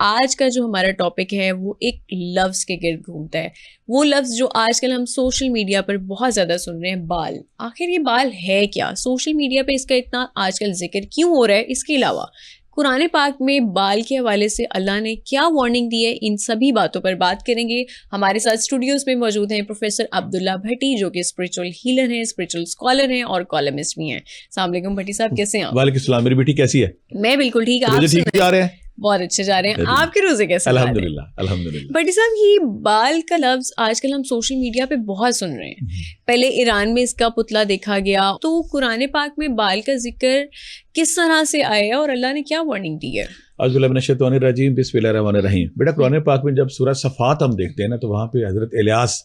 आज का जो हमारा टॉपिक है वो एक लफ्ज़ के गिर्द घूमता है। वो लफ्ज़ जो आजकल हम सोशल मीडिया पर बहुत ज़्यादा सुन रहे हैं, बाल। आखिर ये बाल है क्या? सोशल मीडिया पे इसका इतना आजकल जिक्र क्यों हो रहा है? इसके अलावा कुरान पाक में बाल के हवाले से अल्लाह ने क्या वार्निंग दी है, इन सभी बातों पर बात करेंगे। हमारे साथ स्टूडियोज़ में मौजूद हैं प्रोफेसर अब्दुल्ला भट्टी, जो कि स्पिरिचुअल हीलर हैं, स्पिरिचुअल स्कॉलर हैं और कॉलमिस्ट भी हैं। अस्सलाम वालेकुम भट्टी साहब, कैसे हैं? वालेकुम सलाम। मेरी बेटी कैसी है? मैं बिल्कुल ठीक। आप ठीक जा रहे हैं? बहुत अच्छे जा रहे हैं। आपके रोजे कैसे? अल्हम्दुलिल्लाह अल्हम्दुलिल्लाह। भट्टी साहब, ये बाल का लफ्ज आजकल हम सोशल मीडिया पे बहुत सुन रहे हैं। पहले ईरान में इसका पुतला देखा गया, तो कुरान पाक में बाल का जिक्र किस तरह से आया और अल्लाह ने क्या वार्निंग दी है? औज़ुबिल्लाहि मिनश्शैतानिर्रजीम, बिस्मिल्लाहिर्रहमानिर्रहीम। बेटा, कुरान पाक में जब सूरह सफ़ात हम देखते हैं ना, तो वहाँ पे हजरत इलियास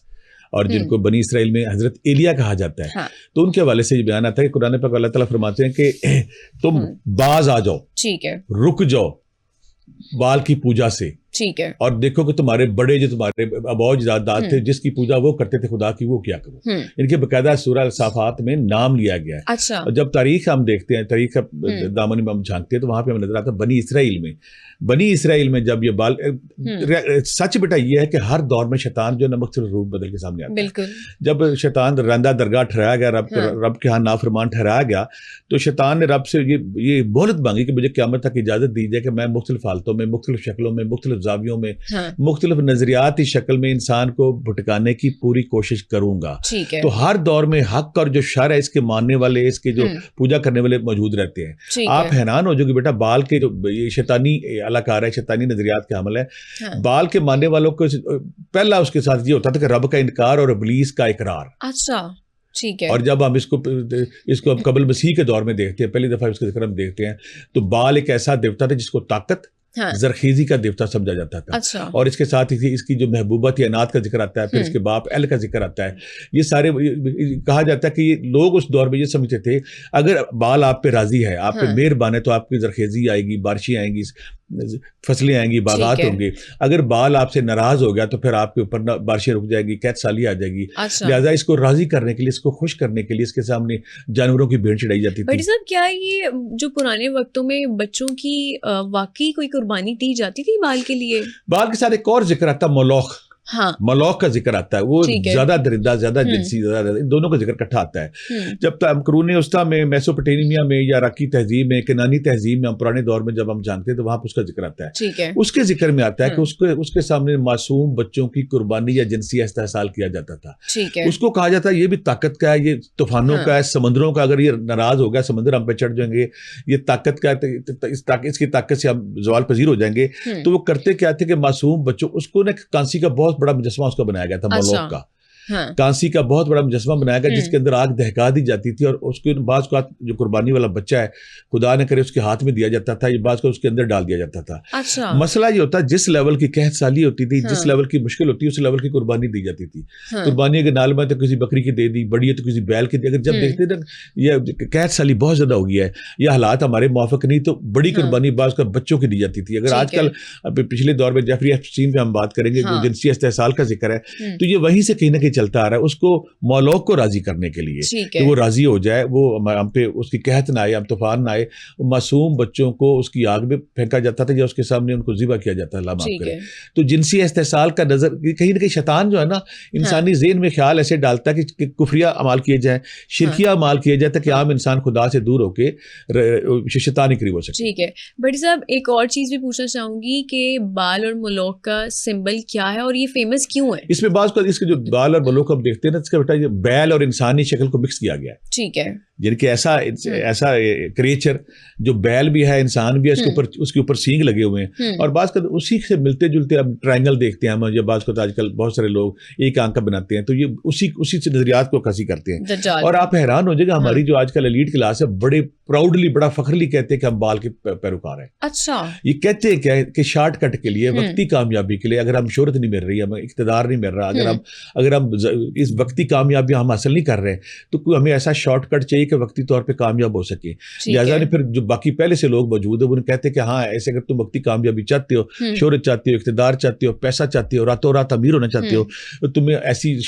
और जिनको बनी इसराइल में हजरत एलिया कहा जाता है, हाँ। तो उनके हवाले से ये बयान आता है कि कुरान पाक अल्लाह ताला फरमाते हैं कि तुम बाज आ जाओ, ठीक है, रुक जाओ बाल की पूजा से, ठीक है, और देखो कि तुम्हारे बड़े जो तुम्हारे अबौज दाद थे जिसकी पूजा वो करते थे खुदा की, वो क्या करो। इनके बकायदा सूरह साफात में नाम लिया गया है। अच्छा। और जब तारीख हम देखते हैं, तारीख का दामन में हम झांकते हैं, तो वहां पे हमें नजर आता है बनी इसराइल में जब ये बाल सच बेटा ये है कि हर दौर में शैतान जो है मुख्तलिफ रूप बदल के सामने आता है। जब शैतान रंदा दरगाह ठहराया गया, रब के यहाँ नाफरमान ठहराया गया, तो शैतान ने रब से ये मोहलत मांगी कि मुझे क़यामत तक इजाजत दी जाए कि मैं मुख्तलिफ हालतों में, मुख्तलिफ शक्लों में, मुख्तलिफ जावियों में, मुख्तलिफ नजरियाती शक्ल में इंसान को भटकाने की पूरी कोशिश करूंगा। तो हर दौर में हक और जो शर है, इसके मानने वाले, इसके जो पूजा करने वाले मौजूद रहते हैं। आप हैरान हो जाओगे बेटा, बाल के जो ये शैतानी अलाकार है, शैतानी नजरियात का अमल है। बाल के मानने वालों को पहला उसके साथ ये होता था कि रब का इनकार और इब्लीस का इकरार। अच्छा, ठीक है। और जब हम इसको अब कबल मसीह के दौर में देखते हैं, पहली दफा इसका जिक्र हम देखते हैं, तो बाल एक ऐसा देवता था जिसको ताकत, जरखेजी का देवता समझा जाता था। अच्छा। और इसके साथ ही इसकी जो महबूबा थी अनाथ का जिक्र आता है, फिर इसके बाप एल का जिक्र आता है। ये सारे कहा जाता है कि ये लोग उस दौर में ये समझते थे अगर बाल आप पे राजी है, आप पे मेहरबान है, तो आपकी जरखेजी आएगी, बारिशें आएंगी, फसलें आएंगी, बागात होंगे। अगर बाल आपसे नाराज हो गया तो फिर आपके ऊपर बारिशें रुक जाएगी, कैद साली आ जाएगी। अच्छा। लिहाजा इसको राजी करने के लिए, इसको खुश करने के लिए इसके सामने जानवरों की भेंट चढ़ाई जाती थी। बट साहब, क्या ये जो पुराने वक्तों में बच्चों की वाकई कोई कुर्बानी दी जाती थी बाल के लिए? बाल के साथ एक और जिक्र आता है, मोलोख। हाँ। मलौक का जिक्र आता है, वो ज्यादा दरिंदा, ज्यादा जिनसी, ज्यादा, इन दोनों का जिक्र इकट्ठा आता है। जब कुरून उस्ता में, मेसोपोटामिया में या इराकी तहजीब में, किनानी तहजीब में, हम पुराने दौर में जब हम जानते हैं, तो वहां पर उसका जिक्र आता है। उसके जिक्र में आता है कि उसके सामने मासूम बच्चों की कुर्बानी या जिनसी इस्तेहसाल किया जाता था। उसको कहा जाता है ये भी ताकत का है, ये तूफानों का है, समुद्रों का। अगर ये नाराज हो गया, समुद्र हम पे चढ़ जाएंगे, ये ताकत का है, इसकी ताकत से हम जवाल पजीर हो जाएंगे। तो वो करते क्या थे कि मासूम बच्चों, उसको ना कांसी का बहुत बड़ा मुजस्मा उसका बनाया गया था, मोलोक का। हाँ। कांसी का बहुत बड़ा मुजस्मा बनाया गया जिसके अंदर आग दहका दी जाती थी, और उसके बाद जो कुर्बानी वाला बच्चा है, खुदा ने करे उसके हाथ में दिया जाता था, ये बात को उसके अंदर डाल दिया जाता था। अच्छा। मसला ये होता है जिस लेवल की कहत साली होती थी, जिस लेवल की मुश्किल होती है, उस लेवल की कुर्बानी दी जाती थी। कुर्बानी अगर नाल में तो किसी बकरी की दे दी, बड़ी है तो किसी बैल की दी। अगर जब देखते ना ये कहत साली बहुत ज्यादा हो गया है, ये हालात हमारे मुआफिक नहीं, तो बड़ी कुर्बानी बाज का बच्चों की दी जाती थी। अगर आजकल पिछले दौर में जेफरी एप्स्टीन पे हम बात करेंगे, जो जिनसी इस्तेहसाल का जिक्र है, तो ये वहीं से कहीं ना कहीं चलता आ रहा है। उसको मौलौक को राजी करने के लिए कि वो राजी हो जाए, वो हम पे उसकी कहत ना आए, हम तूफान ना आए। मासूम बच्चों को उसकी आग में फेंका जाता था या उसके सामने उनको ज़िबा किया जाता है, अल्लाह माफ करे। तो जिनसी इस्तेहसाल का नजर कहीं ना कहीं शैतान जो है ना, इंसानी ज़हन में ख्याल ऐसे डालता है कि कुफरिया अमाल किए जाए, शिरकिया अमाल किए जाए, ताकि आम इंसान खुदा से दूर होकर शैतानी करीब हो सके। ठीक है बड़ी साहब, एक और चीज़ भी पूछना चाहूंगी कि बाल और मलौक का सिंबल क्या है और ये फेमस क्यों है? इसमें बात का इसके जो बाल और मलौक हम देखते हैं ना, इसका बेटा ये बैल और इंसानी शक्ल को मिक्स किया गया है। ठीक है। जिनके ऐसा क्रिएचर जो बैल भी है, इंसान भी है, उसके ऊपर सींग लगे हुए हैं, और बात करते उसी से मिलते जुलते अब ट्रायंगल देखते हैं हम, या बात करते आजकल बहुत सारे लोग एक आंख का बनाते हैं, तो ये उसी से नजरियात को कसी करते हैं। और आप हैरान हो जाएगा, हमारी जो आजकल एलीट क्लास है, बड़े प्राउडली, बड़ा फखरली कहते हैं कि हम बाल के पैरोकार हैं। अच्छा। ये कहते हैं क्या कि शॉर्टकट के लिए, वक्ती कामयाबी के लिए, अगर हम शोहरत नहीं मिल रही, हमें इख्तिदार नहीं मिल रहा, अगर हम इस वक्ती कामयाबी हम हासिल नहीं कर रहे, तो हमें ऐसा शॉर्टकट चाहिए कि वक्ती तौर पे कामयाब हो सके। लिहाजा ने फिर जो बाकी पहले से लोग मौजूद है, वो कहते हैं कि हाँ, ऐसे अगर तुम वक्ती कामयाबी चाहते हो, शोहरत चाहते हो, इख्तिदार चाहते हो, पैसा चाहते हो, रातों रात अमीर होना चाहते हो, तो तुम्हें ऐसी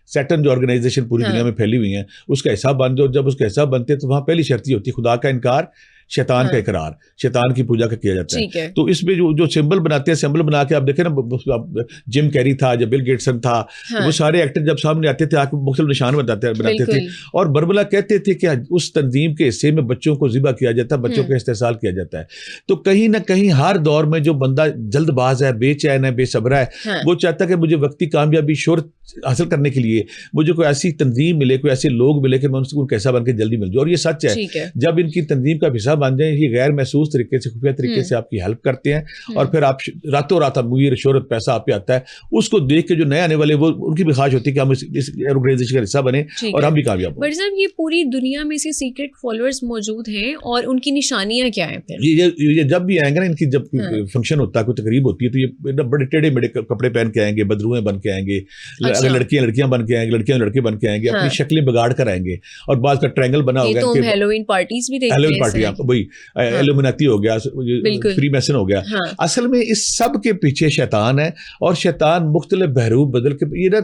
सैटन जो ऑर्गेनाइजेशन पूरी दुनिया में फैली हुई है, उसका हिसाब बन जाओ। जब उसका हिसाब बनते हैं तो वहां पहली शर्त ये होती है खुदा का इनकार, शैतान का इकरार, शैतान की पूजा का किया जाता ठीक है। तो इसमें जो सिंबल बनाते हैं, सिंबल बना के आप देखें ना, जिम कैरी था, जब बिल गेट्सन था, वो सारे एक्टर जब सामने आते थे आके मुख्तलिफ निशान बनाते थे और बरबला कहते थे कि उस तंजीम के हिस्से में बच्चों को ज़िबा किया जाता है, बच्चों का इस्तेसाल किया जाता है। तो कहीं ना कहीं हर दौर में जो बंदा जल्दबाज है, बेचैन है, बेसब्रा है, वो चाहता है कि मुझे वक्ती कामयाबी, शोहरत हासिल करने के लिए मुझे कोई ऐसी तंजीम मिले, कोई ऐसे लोग मिले कि मैं उनको कैसा बन के जल्दी मिल जाऊँ। और ये सच है, जब इनकी तंजीम का हिस्सा बन जाए, ये गैर महसूस तरीके से, खुफिया तरीके से आपकी हेल्प करते हैं और फिर आप रातों रात अमीर, शोहरत, पैसा आप पे आता है। उसको देख के जो नए आने वाले, वो उनकी भी ख्वाहिश होती है कि हम इस ऑर्गेनाइजेशन का हिस्सा बने और हम भी कामयाब हों। बट साहब, ये पूरी दुनिया में से सीक्रेट फॉलोअर्स मौजूद हैं और उनकी निशानियां क्या हैं फिर? ये जब भी आएंगे ना, इनकी जब फंक्शन होता है, कोई तकरीब होती है, तो ये बड़े टेढ़े मेढ़े कपड़े पहन के आएंगे, बदरुएं बन के आएंगे। अगर लड़कियां बन के आएंगे, लड़कियां लड़के बन के आएंगे, अपनी शक्लें बिगाड़ कर आएंगे और बाद का ट्रायंगल बना होगा। तो हैलोवीन पार्टीज भी देखते हैं, हैलोवीन पार्टी, आपको वही इल्यूमिनाती हो गया, फ्री मैसन हो गया। असल में इस सब के पीछे शैतान है और शैतान मुख्तलिफ बहरूप बदल के, ये ना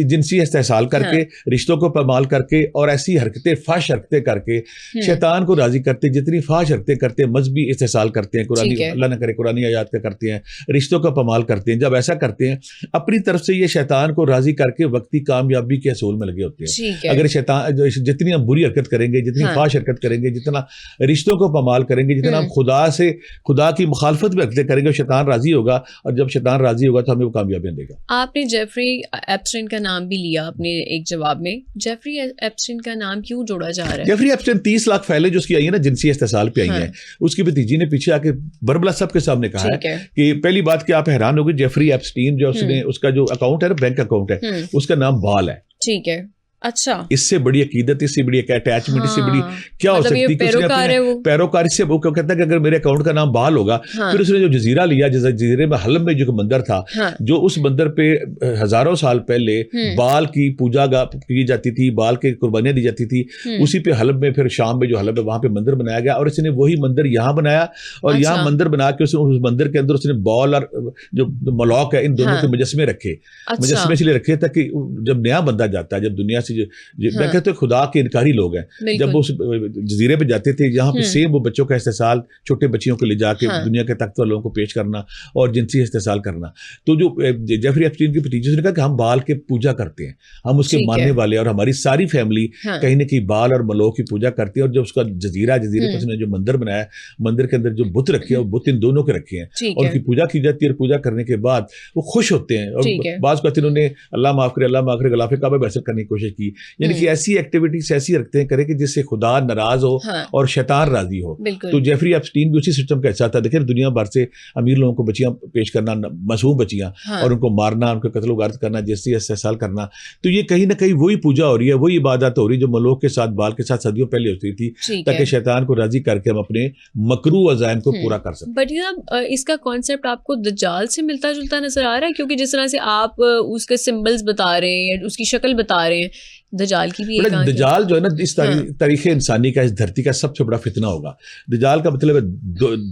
जिनसी इस्तेसाल करके, रिश्तों को पामाल करके और ऐसी हरकतें, फाश हरकतें करके शैतान को राजी करते। जितनी फाश हरकतें करते हैं, मजहबी इस्तेसाल करते हैं, कुरानी, अल्लाह न करे कुरानी आयात का करते हैं, रिश्तों का पामाल करते हैं। जब ऐसा करते हैं, अपनी तरफ से ये शैतान को राजी करके वक्ती कामयाबी के असूल में लगे होते हैं। अगर शैतान जितनी हम बुरी हरकत करेंगे, जितनी फाश हरकत करेंगे, जितना रिश्तों को पामाल करेंगे, जितना हम खुदा की मुखालफत में हरकतें करेंगे, शैतान राजी होगा और जब शैतान राजी होगा तो हमें वो कामयाबी देगा। आपने जेफरी एप्स्टाइन का नाम भी लिया अपने एक जवाब में। जेफरी एप्स्टाइन का नाम क्यों जोड़ा जा रहा है? जेफरी एप्स्टाइन 30 लाख फाइलें जो उसकी आई है ना, जिनसी इस्तेसाल पे आई हैं, उसकी भतीजी ने पीछे आके बरबला सब के सामने कहा है कि पहली बात कि आप हैरान होंगे, जेफरी एप्स्टाइन जो उसने, उसका जो अकाउंट है ना, बैंक अकाउंट है, उसका नाम बाल है। ठीक है, अच्छा। इससे बड़ी अकीदत, इससे बड़ी अटैचमेंट, इससे बड़ी क्या हो सकती है? पैरोकार से वो कहता है कि अगर मेरे अकाउंट का नाम बाल होगा। फिर उसने जो जजीरा लिया, जजीरे में हलम में जो मंदिर था, जो उस मंदिर पे हजारों साल पहले बाल की पूजा की जाती थी, बाल की कुर्बानियां दी जाती थी, उसी पे हलम में, फिर शाम में जो हलम है वहां पे मंदिर बनाया गया और इसने वही मंदिर यहाँ बनाया और यहाँ मंदिर बना के उसने उस मंदिर के अंदर उसने बॉल और जो मलौक है, इन दोनों के मुजस्मे रखे। मुजस्मे इसलिए रखे ताकि जब नया बंदा जाता है, जब दुनिया मैं कहता हूँ खुदा के इनकारी लोग हैं, जब वो जजीरे पे जाते थे, यहाँ पे सेम वो बच्चों का इस्तेसाल, छोटे बच्चियों को ले जाके दुनिया के ताकतवर लोगों को पेश करना और जिनसी इस्तेसाल करना। तो जो जेफरी एप्स्टाइन के भतीजे ने कहा कि हम बाल के पूजा करते हैं, हम उसके मानने वाले, और हमारी सारी फैमिली कहीं ना कहीं बाल और मलोह की पूजा करती है। और जब उसका जजीरे पर उसने जो मंदिर बनाया, मंदिर के अंदर जो बुत रखे हैं, वो बुत इन दोनों के रखे हैं और उनकी पूजा की जाती है। और पूजा करने के बाद वो खुश होते हैं और बाज़ कहते हैं उन्होंने अल्लाह माफ करे गलाफे काबा बहसत करने की कोशिश की। यानी कि ऐसी एक्टिविटीज, ऐसी हरकतें करे कि जिससे खुदा नाराज हो और शैतान राजी हो। तो जेफरी एप्स्टाइन भी उसी सिस्टम का हिस्सा था। देखिए दुनिया भर से अमीर लोगों को बच्चियां पेश करना, मासूम बच्चियां, और उनको मारना, उनको कत्ल गारत करना, जैसे इस्तेसाल करना। तो ये कहीं ना कहीं वही पूजा हो रही है, वही इबादत हो रही है जो मलोक के साथ, बाल के साथ सदियों पहले होती थी, ताकि शैतान को राजी करके हम अपने मकरू अज़ाइम को पूरा कर सकें। बट इसका कॉन्सेप्ट आपको दज्जाल से मिलता जुलता नजर आ रहा है? क्योंकि जिस तरह से आप उसके सिंबल्स बता रहे हैं, उसकी शक्ल बता रहे हैं, दजाल की भी एक दजाल जो है ना, इस तारीख इंसानी का, इस धरती का सबसे बड़ा फितना होगा। दजाल का मतलब है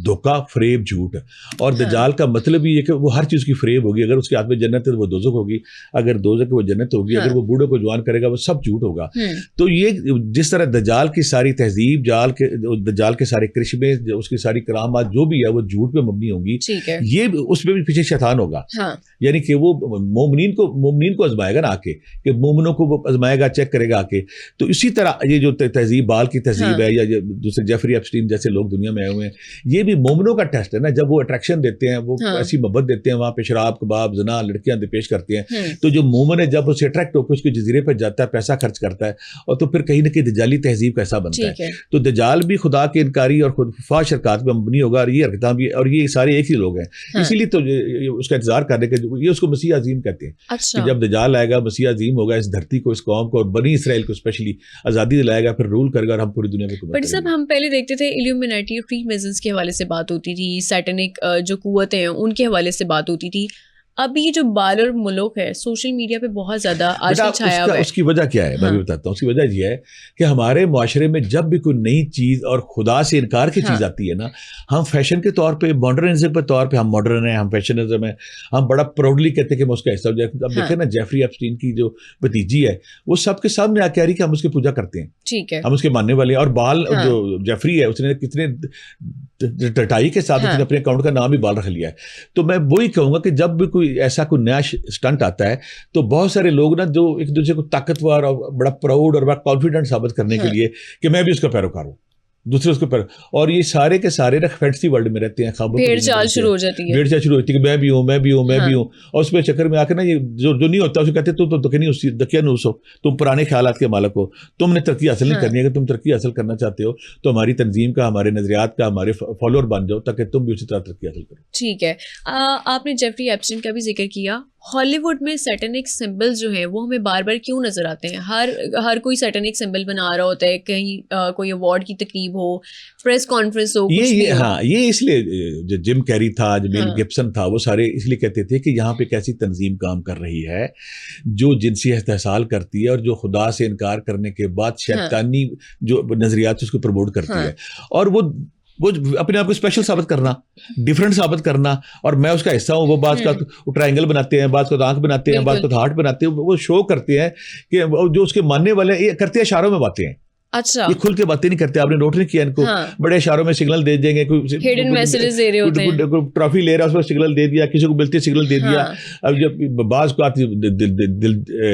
धोखा, फरेब, झूठ। और दजाल का मतलब ही है कि वो हर चीज़ की फरेब होगी। अगर उसके हाथ में जन्नत है तो वो दोज़ख होगी, अगर दोज़ख है वो जन्नत होगी, अगर वो बूढ़े को जवान करेगा वो सब झूठ होगा। तो ये जिस तरह दजाल की सारी तहजीब, दजाल के सारे करिश्मे, उसकी सारी करामात जो भी है वो झूठ पे मबनी होंगी। ये उसमें भी पीछे शैतान होगा। यानी कि वो मोमिनीन को आजमाएगा ना आके, कि मोमिनों को वो आजमाएगा, चेक करेगा आके। तो इसी तरह ये जो तहजीब, बाल की तहजीब है, या दूसरे जेफरी एप्स्टाइन जैसे लोग दुनिया में आए हुए हैं, ये भी मोमिनों का टेस्ट है ना। जब वो अट्रैक्शन देते हैं, वो ऐसी मोहब्बत देते हैं, वहां पे शराब, कबाब, जना, लड़कियां पेश करते हैं। तो जो मोमिन है जब उसे अट्रैक्ट होकर उसके जजीरे पर जाता है, पैसा खर्च करता है, और तो फिर कहीं ना कहीं दजाली तहजीब का हिस्सा बनता है। तो दजाल भी खुदा के इनकारी और खुदफाश हरकत में मबनी होगा, और ये हरकत भी, और ये सारे एक ही लोग हैं। इसीलिए तो उसका इंतजार करने के, ये उसको मसीह अजीम कहते हैं। कि जब दजाल आएगा, मसीह अजीम होगा, इस धरती को, इस कौम को, बनी इसराइल को स्पेशली आज़ादी दिलाएगा, फिर रूल करेगा और हम पूरी दुनिया में। बट सब हम पहले देखते थे इल्यूमिनाटी और फ्रीमेसन्स के हवाले से बात होती थी, सैटेनिक जो कुव्वतें हैं उनके हवाले से बात होती थी। अभी ये जो बाल और मुल्क है सोशल मीडिया पे बहुत ज्यादा आजकल छाया हुआ है। उसकी वजह क्या है मैं भी बताता हूँ। उसकी वजह ये है कि हमारे मुआशरे में जब भी कोई नई चीज और खुदा से इनकार की चीज आती है ना, हम फैशन के तौर पे, मॉडर्निज्म के तौर पे हम मॉडर्न हैं, हम फैशनिज्म है, हम बड़ा प्राउडली कहते हैं कि मैं उसका हिस्सा हूं। अब देखें ना, जेफरी एप्स्टीन की जो भतीजी है वो सबके सामने आके कह रही कि हम उसकी पूजा करते हैं, ठीक है, हम उसके मानने वाले हैं। और बाल जो जेफरी है उसने कितने टटाई के साथ उसने अपने अकाउंट का नाम ही बाल रख लिया है। तो मैं वही कहूंगा कि जब भी कोई ऐसा कोई नया स्टंट आता है तो बहुत सारे लोग ना जो एक दूसरे को ताकतवर और बड़ा प्राउड और बड़ा कॉन्फिडेंट साबित करने के लिए कि मैं भी उसका पैरोकार हूं, दूसरे उसको पर, और ये सारे के सारे ना फैंटेसी वर्ल्ड में रहते हैं, ख्वाबों भेड़ चाल शुरू हो जाती है, भेड़ चाल शुरू होती है कि मैं भी हूँ, मैं भी हूँ, मैं भी हूँ। और उसमें चक्कर में आकर ना ये जो नहीं होता उसे कहते तुम तो दकिया नूस हो, तुम पुराने ख्यालात के मालक हो, तुमने तरक्की हासिल नहीं करनी है। अगर तुम तरक्की हासिल करना चाहते हो तो हमारी तंजीम का, हमारे नजरियात का, हमारे फॉलोअर बन जाओ ताकि तुम भी उसी तरह तरक्की हासिल करो। ठीक है। आपने जेफरी एप्स्टीन का भी जिक्र किया। हॉलीवुड में सैटेनिक सिंबल्स जो हैं वो हमें बार बार क्यों नजर आते हैं? हर कोई सैटेनिक सिंबल बना रहा होता है, कहीं कोई अवार्ड की तकरीब हो, प्रेस कॉन्फ्रेंस हो, कुछ भी हो। हाँ, ये इसलिए जो जिम कैरी था, जो मेल गिब्सन था, वो सारे इसलिए कहते थे कि यहाँ पे एक ऐसी तंजीम काम कर रही है जो जिनसी इस्तेहसाल करती है और जो खुदा से इनकार करने के बाद शैतानी जो नजरियात उसको प्रमोट करती है। और वो अपने आप को स्पेशल साबित करना, डिफरेंट साबित करना, और मैं उसका हिस्सा हूँ। वो बात का ट्रायंगल बनाते हैं, बात को आंख बनाते हैं, बात को हार्ट बनाते हैं, वो शो करते हैं कि जो उसके मानने वाले ये करते हैं, इशारों में बातें हैं। अच्छा, ये खुल के बातें नहीं करते, आपने नोट नहीं किया इनको? बड़े इशारों में सिग्नल दे देंगे, कोई हिडन मैसेजेस दे रहे होते हैं, कोई ट्रॉफी ले रहा है उसको सिग्नल दे दिया, किसी को मिलती सिग्नल दे दिया। अब जब बाज को आती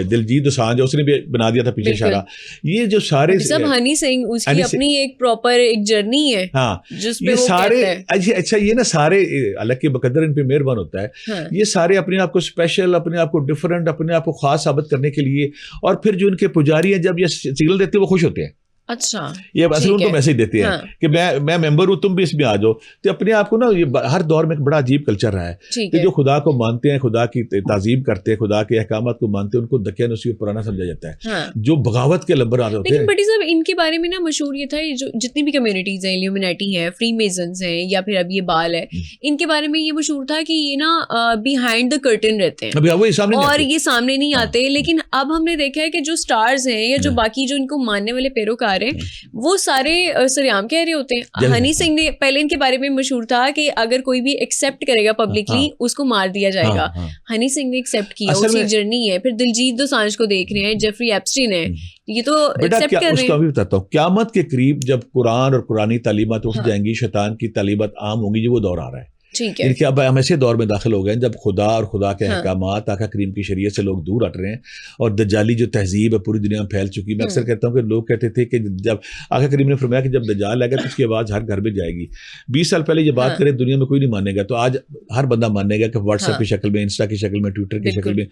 दिलजीत दोसांझ उसने भी बना दिया था पीछे इशारा। ये जो सारे सब हनी सिंह, उसकी अपनी एक प्रॉपर एक जर्नी है। हाँ, ये सारे अच्छा ये ना सारे अलग के बकदर इन पे मेहरबान होता है। ये सारे अपने आप को स्पेशल, अपने आप को डिफरेंट, अपने आप को खास साबित करने के लिए, और फिर जो इनके पुजारी हैं जब ये सिग्नल देते हैं वो खुश होते हैं। अच्छा, ये असल उनको मैसेज देते हैं कि मैं मेंबर हूं, तुम भी इसमें आ जाओ। तो अपने आप को ना ये हर दौर में एक बड़ा अजीब कल्चर रहा है कि जो खुदा को मानते हैं, खुदा की ताजीम करते हैं, खुदा के अहकामात को मानते हैं, उनको दकियानूसी पुराना समझा जाता है, जो बगावत के लंबर आते होते हैं। लेकिन बटी साहब, इनके बारे में ना मशहूर ये था, ये जो जितनी भी कम्युनिटीज हैं, इल्यूमिनेटी है, फ्री मेजन्स हैं, या फिर अब ये बाल है, इनके बारे में ये मशहूर था कि ये ना बिहाइंड द कर्टन रहते हैं और ये सामने नहीं आते। लेकिन अब हमने देखा है कि जो स्टार्स हैं या जो बाकी जो इनको मानने वाले पैरोकार हैं वो सारे सरेआम कह रहे होते हैं। हनी सिंह ने पहले इनके बारे में मशहूर था कि अगर कोई भी एक्सेप्ट करेगा पब्लिकली उसको मार दिया जाएगा। हनी सिंह ने एक्सेप्ट किया, उसकी जर्नी है। फिर दिलजीत दोसांझ को देख रहे हैं, जेफरी एप्स्टीन है, ये तो एक्सेप्ट कर रहे हैं। उसका भी बताता हूँ, क़यामत के करीब जब कुरान और कुरानी तालीमात उठ जाएंगी, शैतान की तालीमात आम होंगी, जो वो दौर आ रहा है। ठीक है, अब हम ऐसे दौर में दाखिल हो गए जब खुदा और खुदा के अहकामात, आका करीम की शरीयत से लोग दूर हट रहे हैं, और दज्जाली जो तहजीब है पूरी दुनिया में फैल चुकी है। मैं अक्सर कहता हूँ कि लोग कहते थे कि जब आका करीम ने फरमाया कि जब दज्जाल आएगा तो उसकी आवाज़ हर घर में जाएगी। 20 साल पहले ये बात करें दुनिया में कोई नहीं मानेगा, तो आज हर बंदा मानेगा कि व्हाट्सएप की शक्ल में, इंस्टा की शक्ल में, ट्विटर की शक्ल में